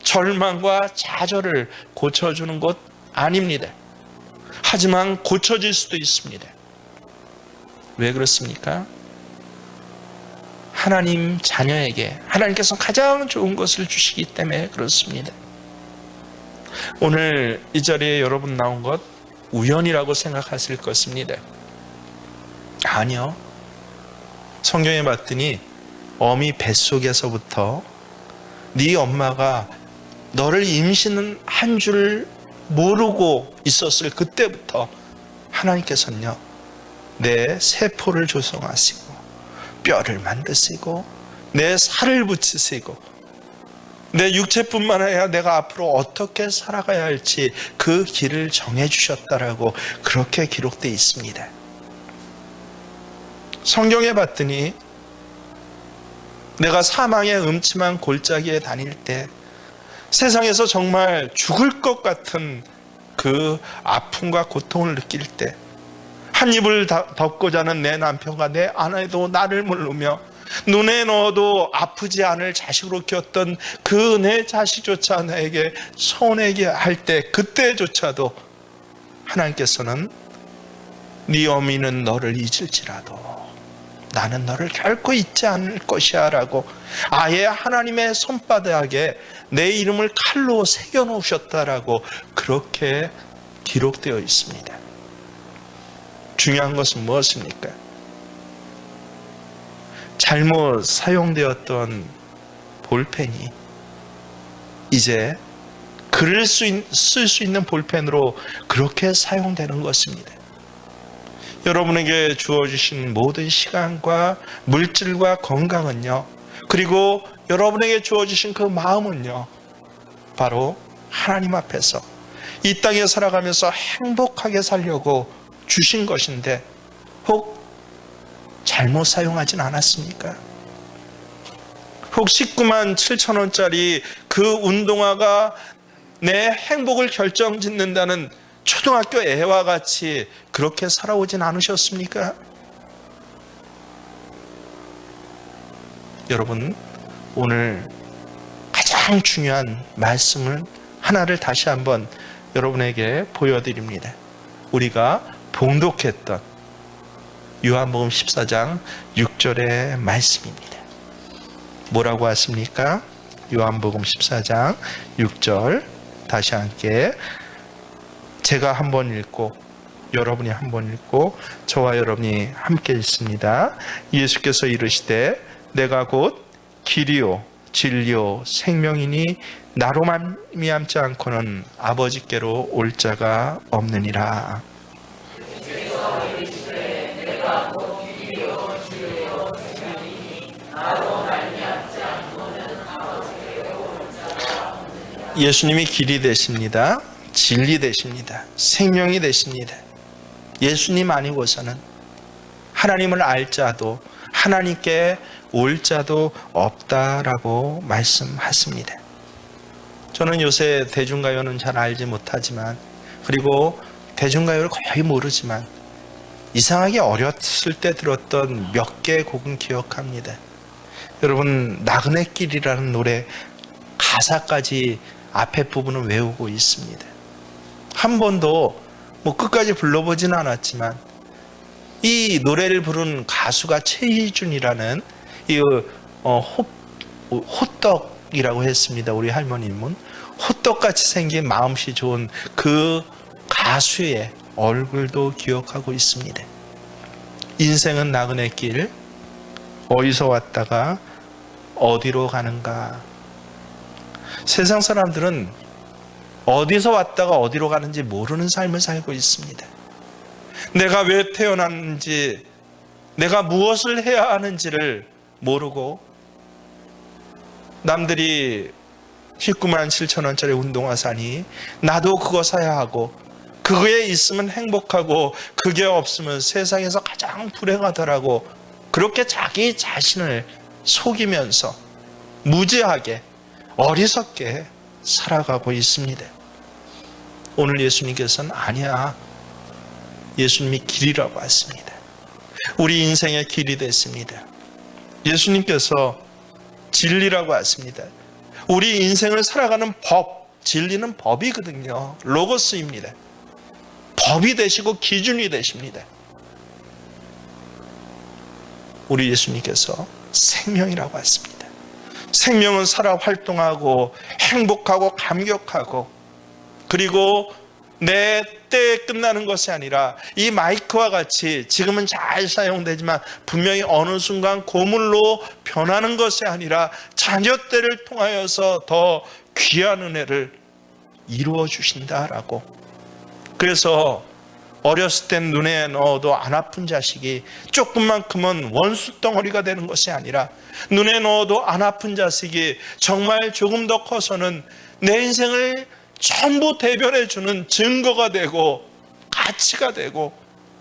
절망과 좌절을 고쳐주는 것 아닙니다. 하지만 고쳐질 수도 있습니다. 왜 그렇습니까? 하나님 자녀에게 하나님께서 가장 좋은 것을 주시기 때문에 그렇습니다. 오늘 이 자리에 여러분 나온 것 우연이라고 생각하실 것입니다. 아니요. 성경에 봤더니 어미 뱃속에서부터 네 엄마가 너를 임신한 줄 모르고 있었을 그때부터 하나님께서는요, 내 세포를 조성하시고 뼈를 만드시고 내 살을 붙이시고 내 육체뿐만 아니라 내가 앞으로 어떻게 살아가야 할지 그 길을 정해주셨다라고 그렇게 기록되어 있습니다. 성경에 봤더니 내가 사망의 음침한 골짜기에 다닐 때, 세상에서 정말 죽을 것 같은 그 아픔과 고통을 느낄 때, 한 입을 덮고 자는 내 남편과 내 아내도 나를 모르며 눈에 넣어도 아프지 않을 자식으로 키웠던 그 내 자식조차 나에게 손해게 할 때, 그때조차도 하나님께서는 네 어미는 너를 잊을지라도 나는 너를 결코 잊지 않을 것이야 라고 아예 하나님의 손바닥에 내 이름을 칼로 새겨놓으셨다라고 그렇게 기록되어 있습니다. 중요한 것은 무엇입니까? 잘못 사용되었던 볼펜이 이제 글을 쓸 수 있는 볼펜으로 그렇게 사용되는 것입니다. 여러분에게 주어주신 모든 시간과 물질과 건강은요, 그리고 여러분에게 주어주신 그 마음은요, 바로 하나님 앞에서 이 땅에 살아가면서 행복하게 살려고 주신 것인데 혹 잘못 사용하진 않았습니까? 혹 19만 7천 원짜리 그 운동화가 내 행복을 결정짓는다는 초등학교 애와 같이 그렇게 살아오진 않으셨습니까? 여러분, 오늘 가장 중요한 말씀을 하나를 다시 한번 여러분에게 보여드립니다. 우리가 봉독했던 요한복음 14장 6절의 말씀입니다. 뭐라고 하십니까? 요한복음 14장 6절 다시 함께 제가 한번 읽고 여러분이 한번 읽고 저와 여러분이 함께 읽습니다. 예수께서 이르시되 내가 곧 길이요 진리요 생명이니 나로 말미암지 않고는 아버지께로 올 자가 없느니라. 예수님이 길이 되십니다. 진리 되십니다. 생명이 되십니다. 예수님 아니고서는 하나님을 알 자도 하나님께 올 자도 없다라고 말씀하십니다. 저는 요새 대중가요는 잘 알지 못하지만, 그리고 대중가요를 거의 모르지만 이상하게 어렸을 때 들었던 몇 개의 곡은 기억합니다. 여러분, 나그네길이라는 노래 가사까지 앞에 부분은 외우고 있습니다. 한 번도 끝까지 불러보지는 않았지만 이 노래를 부른 가수가 최희준이라는 이 호떡이라고 했습니다. 우리 할머님은 호떡같이 생긴 마음씨 좋은 그 가수의 얼굴도 기억하고 있습니다. 인생은 나그네길, 어디서 왔다가 어디로 가는가. 세상 사람들은 어디서 왔다가 어디로 가는지 모르는 삶을 살고 있습니다. 내가 왜 태어났는지, 내가 무엇을 해야 하는지를 모르고 남들이 19만 7천 원짜리 운동화 사니 나도 그거 사야 하고, 그거에 있으면 행복하고 그게 없으면 세상에서 가장 불행하더라고, 그렇게 자기 자신을 속이면서 무지하게 어리석게 살아가고 있습니다. 오늘 예수님께서는 아니야, 예수님이 길이라고 하십니다. 우리 인생의 길이 됐습니다. 예수님께서 진리라고 하십니다. 우리 인생을 살아가는 법, 진리는 법이거든요. 로고스입니다. 법이 되시고 기준이 되십니다. 우리 예수님께서 생명이라고 하십니다. 생명은 살아 활동하고 행복하고 감격하고, 그리고 내 때에 끝나는 것이 아니라 이 마이크와 같이 지금은 잘 사용되지만 분명히 어느 순간 고물로 변하는 것이 아니라 자녀 때를 통하여서 더 귀한 은혜를 이루어 주신다라고. 그래서 어렸을 땐 눈에 넣어도 안 아픈 자식이 조금만 크면 원수 덩어리가 되는 것이 아니라, 눈에 넣어도 안 아픈 자식이 정말 조금 더 커서는 내 인생을 전부 대변해 주는 증거가 되고 가치가 되고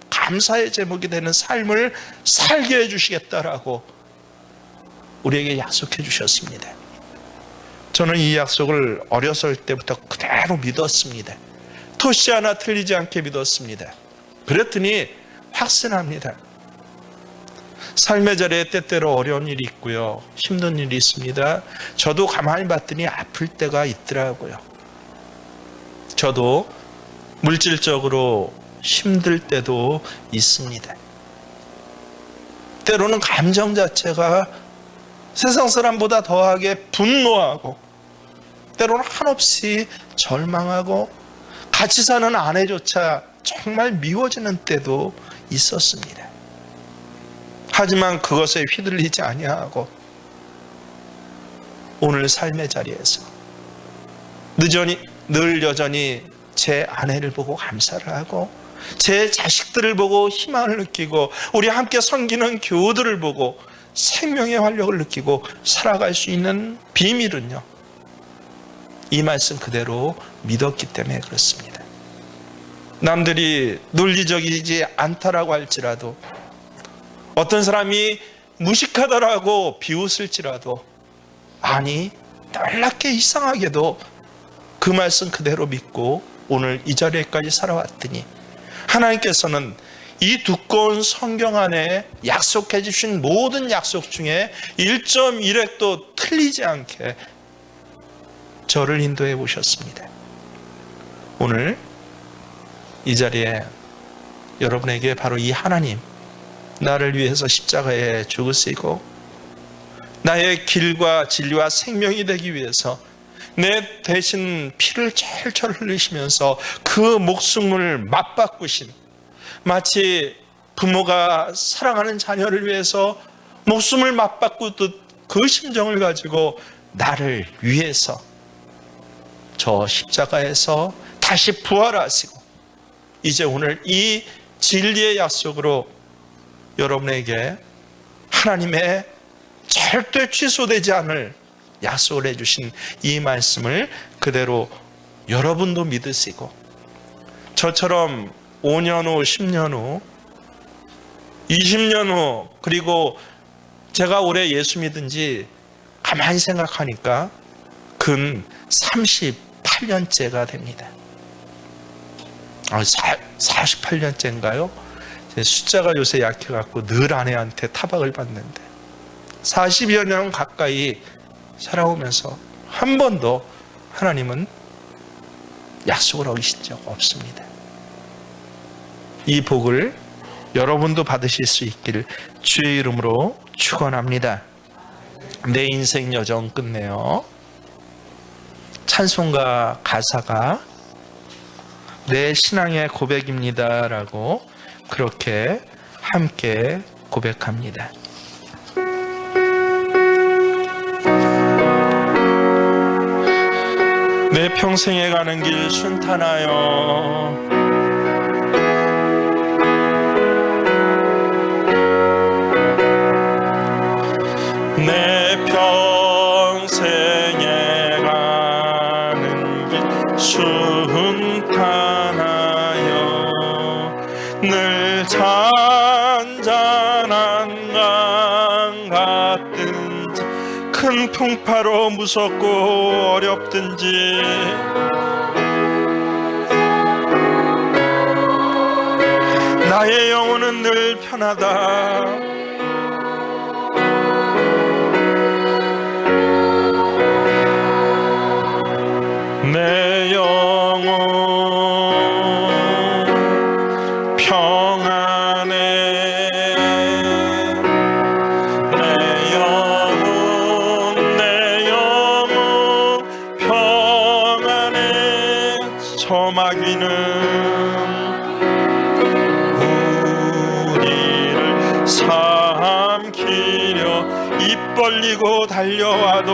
감사의 제목이 되는 삶을 살게 해주시겠다라고 우리에게 약속해 주셨습니다. 저는 이 약속을 어렸을 때부터 그대로 믿었습니다. 토시 하나 틀리지 않게 믿었습니다. 그랬더니 확신합니다. 삶의 자리에 때때로 어려운 일이 있고요, 힘든 일이 있습니다. 저도 가만히 봤더니 아플 때가 있더라고요. 저도 물질적으로 힘들 때도 있습니다. 때로는 감정 자체가 세상 사람보다 더하게 분노하고, 때로는 한없이 절망하고, 같이 사는 아내조차 정말 미워지는 때도 있었습니다. 하지만 그것에 휘둘리지 아니하고 오늘 삶의 자리에서 늘 여전히 제 아내를 보고 감사를 하고, 제 자식들을 보고 희망을 느끼고, 우리 함께 섬기는 교우들을 보고 생명의 활력을 느끼고 살아갈 수 있는 비밀은요, 이 말씀 그대로 믿었기 때문에 그렇습니다. 남들이 논리적이지 않다라고 할지라도, 어떤 사람이 무식하다라고 비웃을지라도, 아니 놀랍게 이상하게도 그 말씀 그대로 믿고 오늘 이 자리에까지 살아왔더니, 하나님께서는 이 두꺼운 성경 안에 약속해 주신 모든 약속 중에 1.1획도 틀리지 않게 저를 인도해 보셨습니다. 오늘 이 자리에 여러분에게 바로 이 하나님, 나를 위해서 십자가에 죽으시고 나의 길과 진리와 생명이 되기 위해서 내 대신 피를 철철 흘리시면서 그 목숨을 맞바꾸신, 마치 부모가 사랑하는 자녀를 위해서 목숨을 맞바꾸듯 그 심정을 가지고 나를 위해서 저 십자가에서 다시 부활하시고 이제 오늘 이 진리의 약속으로 여러분에게 하나님의 절대 취소되지 않을 약속을 해주신 이 말씀을 그대로 여러분도 믿으시고 저처럼 5년 후, 10년 후, 20년 후, 그리고 제가 올해 예수 믿은 지 가만히 생각하니까 근 38년째가 됩니다. 48년째인가요? 숫자가 요새 약해갖고 늘 아내한테 타박을 받는데 40여 년 가까이 살아오면서 한 번도 하나님은 약속을 어기신 적 없습니다. 이 복을 여러분도 받으실 수 있기를 주의 이름으로 축원합니다. 내 인생 여정 끝내요. 찬송가 가사가 내 신앙의 고백입니다 라고 그렇게 함께 고백합니다. 내 평생에 가는 길 순탄하여 내 평생에 가는 길 순탄하여 늘 잔잔한 강 같든지 큰 풍파로 무섭고 어렵든지 나의 영혼은 늘 편하다. 내 영혼 평안해. 내 영혼 평안해. 저 마귀는 우리를 삼키려 입 벌리고 달려와도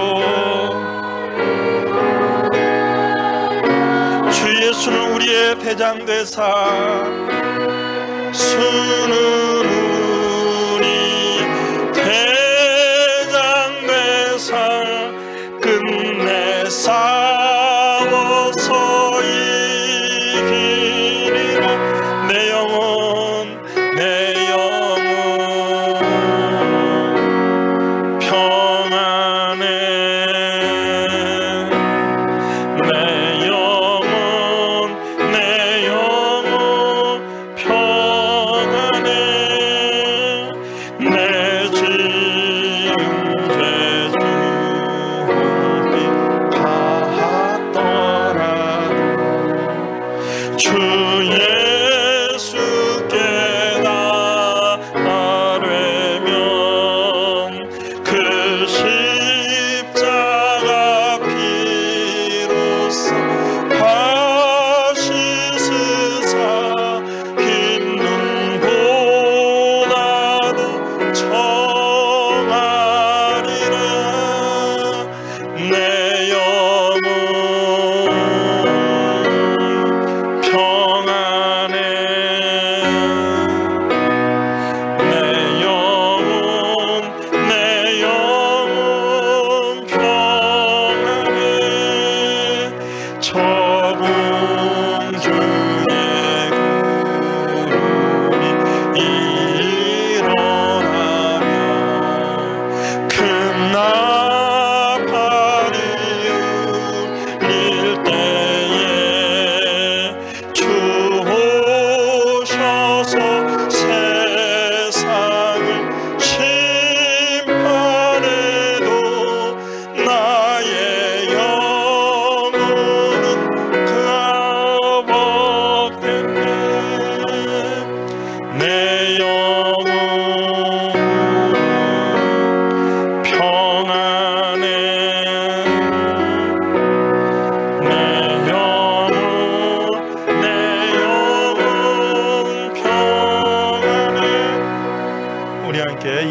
예수는 우리의 대장 되사 수는 우리 대장 되사 끝내 싸워서 이기리라. 내 영혼 평안해. 내 영혼 평안해.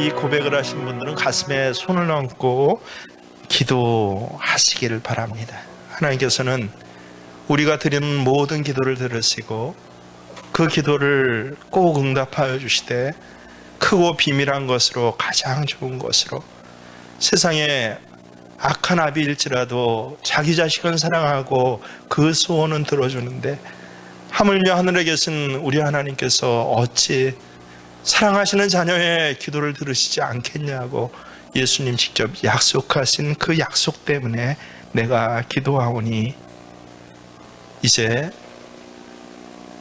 이 고백을 하신 분들은 가슴에 손을 얹고 기도하시기를 바랍니다. 하나님께서는 우리가 드리는 모든 기도를 들으시고 그 기도를 꼭 응답하여 주시되 크고 비밀한 것으로 가장 좋은 것으로 세상에 악한 아비일지라도 자기 자식은 사랑하고 그 소원은 들어주는데 하물며 하늘에 계신 우리 하나님께서 어찌 사랑하시는 자녀의 기도를 들으시지 않겠냐고 예수님 직접 약속하신 그 약속 때문에 내가 기도하오니 이제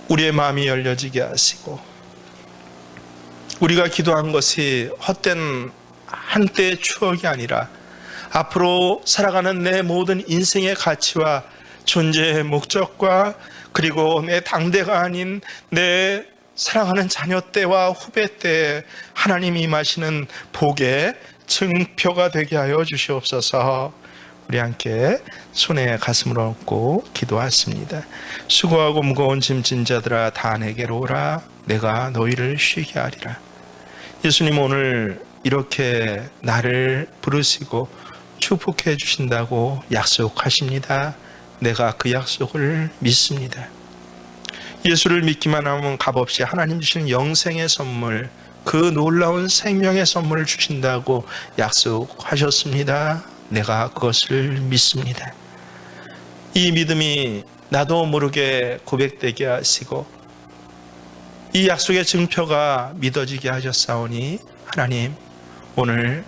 우리의 마음이 열려지게 하시고 우리가 기도한 것이 헛된 한때의 추억이 아니라 앞으로 살아가는 내 모든 인생의 가치와 존재의 목적과 그리고 내 당대가 아닌 내 사랑하는 자녀 때와 후배 때에 하나님이 임하시는 복의 증표가 되게 하여 주시옵소서. 우리 함께 손에 가슴을 얹고 기도하십니다. 수고하고 무거운 짐진 자들아 다 내게로 오라. 내가 너희를 쉬게 하리라. 예수님 오늘 이렇게 나를 부르시고 축복해 주신다고 약속하십니다. 내가 그 약속을 믿습니다. 예수를 믿기만 하면 값없이 하나님 주시는 영생의 선물, 그 놀라운 생명의 선물을 주신다고 약속하셨습니다. 내가 그것을 믿습니다. 이 믿음이 나도 모르게 고백되게 하시고 이 약속의 증표가 믿어지게 하셨사오니 하나님 오늘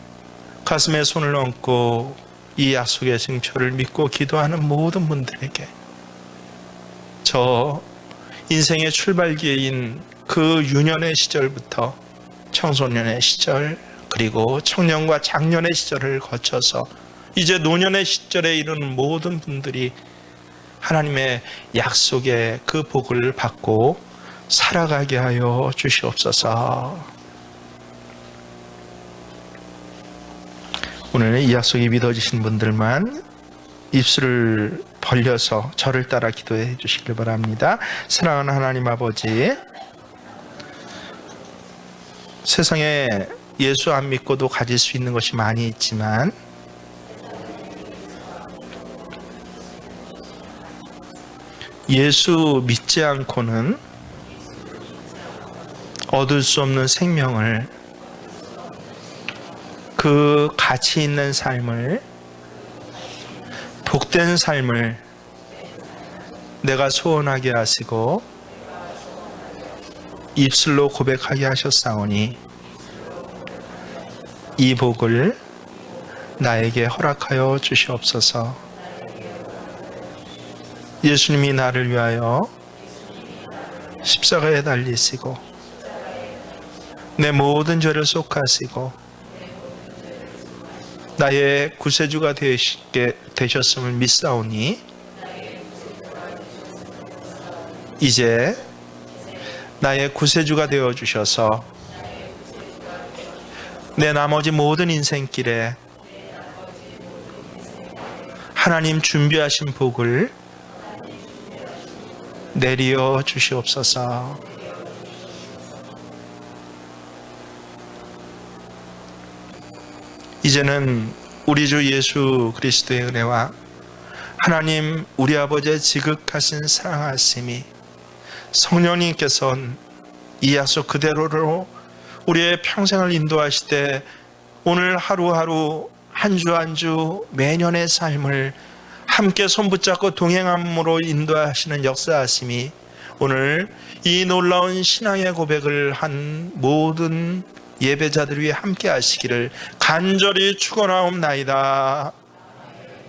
가슴에 손을 얹고 이 약속의 증표를 믿고 기도하는 모든 분들에게 저 인생의 출발기인 그 유년의 시절부터 청소년의 시절 그리고 청년과 장년의 시절을 거쳐서 이제 노년의 시절에 이르는 모든 분들이 하나님의 약속의 그 복을 받고 살아가게 하여 주시옵소서. 오늘 이 약속이 믿어지신 분들만 입술을 벌려서 저를 따라 기도해 주시길 바랍니다. 사랑하는 하나님 아버지, 세상에 예수 안 믿고도 가질 수 있는 것이 많이 있지만 예수 믿지 않고는 얻을 수 없는 생명을, 그 가치 있는 삶을, 복된 삶을 내가 소원하게 하시고 입술로 고백하게 하셨사오니 이 복을 나에게 허락하여 주시옵소서. 예수님이 나를 위하여 십자가에 달리시고 내 모든 죄를 속하시고 나의 구세주가 되셨음을 믿사오니 이제 나의 구세주가 되어주셔서 내 나머지 모든 인생길에 하나님 준비하신 복을 내리어 주시옵소서. 이제는 우리 주 예수 그리스도의 은혜와 하나님 우리 아버지의 지극하신 사랑하심이 성령님께서 이 약속 그대로로 우리의 평생을 인도하시되 오늘 하루하루 한 주 한 주 매년의 삶을 함께 손붙잡고 동행함으로 인도하시는 역사하심이 오늘 이 놀라운 신앙의 고백을 한 모든 예배자들 위해 함께 하시기를 간절히 축원하옵나이다.